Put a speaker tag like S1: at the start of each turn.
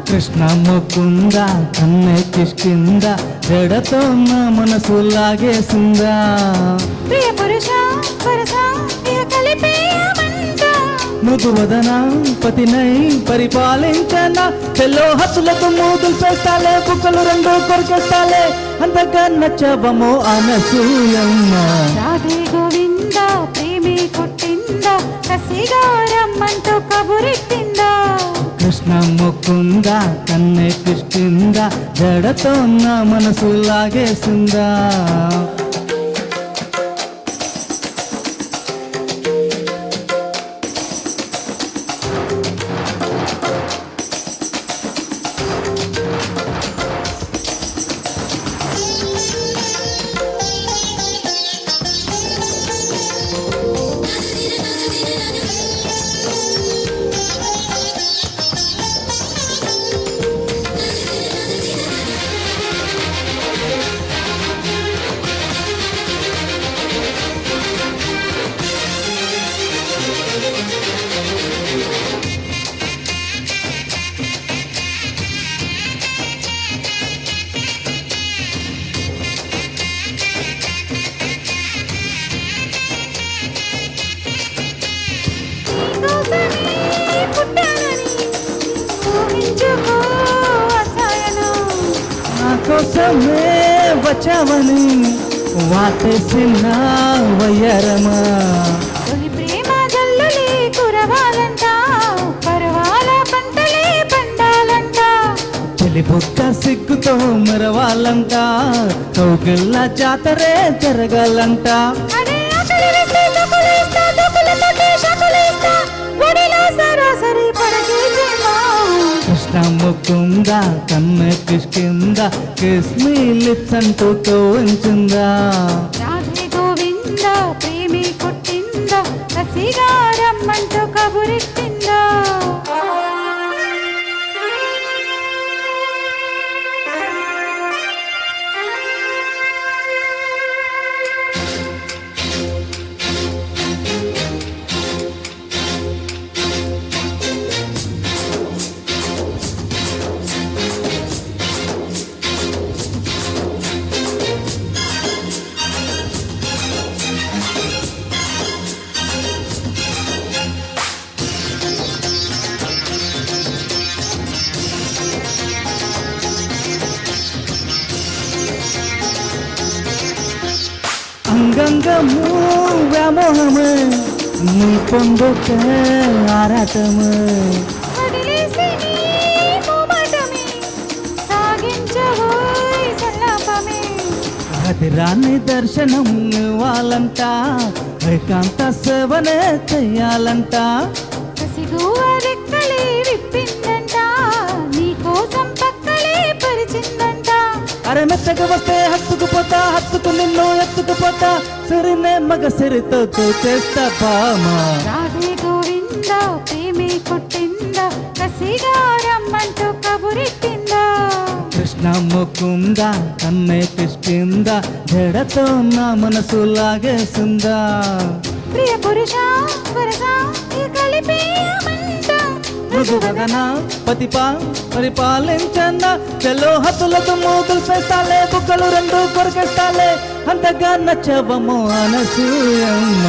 S1: కృష్ణ ముకుంద కన్నె కిష్కింద జడతో నా మనసు లాగేసిందా
S2: ప్రియ పురుష పురుష
S1: మృదువదన పతినై పరిపాలించన చెల్లో హత్తులతో మూదులు చేస్తాలే బుక్కలు రెండు కొరికేస్తాలే అంతగా నచ్చవమో అనసూయమ్మ.
S2: రాధే గోవింద ప్రేమి కొట్టింద కసిగా రమ్మంటూ కబురెట్టిందా
S1: కృష్ణ ముకుంద కన్నె కిష్కింద జడతో నా మనసు లాగేసిందా కోసమే వచ్చావని వాటేసిన వయ్యారమా
S2: తొలి ప్రేమ జల్లులే కురవాలంట పరవాల పంటలే పండాలంట
S1: చెలి బుక్క సిగ్గుతో మరవాలంట కౌగిళ్ళ జాతరే జరగాలంట కృష్ణ ముకుంద కన్నె కిష్కింద కిస్ మీ లిప్స్ అంటూ కౌంచిందా
S2: రాధే గోవింద ప్రేమి కొట్టింద కసిగా రమ్మంటూ కబురెట్టిందా
S1: అంగంగము వ్యామోహము నీ పొందుకే ఆరాటము
S2: వదిలేసి నీ మోమాటమే సాగించవోయ్ సల్లాపమే
S1: అది రాని దర్శనం ఇవ్వాలంట ఏకాంత సేవనే చెయ్యాలంట
S2: కసిగువ రెక్కలే విప్పిందంట నీ కోసం పక్కలే పరిచిందంట
S1: అరే మెత్తగా వస్తే హత్తుకుపోతా హత్తుకు నిన్ను ఎత్తుకుపోతా సిరినే మగ సిరితో చేస్తా బామా
S2: రాధే గోవింద ప్రేమి కొట్టింద కసిగా రమ్మంటూ కబురెట్టిందా
S1: కృష్ణ ముకుంద కన్నె కిష్కింద జడతో నా మనసు లాగేసిందా
S2: ప్రియ పురుష పురుష కలిపి
S1: మృదువదన పతిపా పరిపాలించన్న చెల్లో హత్తులతో మూతులు చేస్తాలే బుక్కలు రెండు కొరికేస్తాలే అంతగా నచ్చవమో అనసూయమ్మ.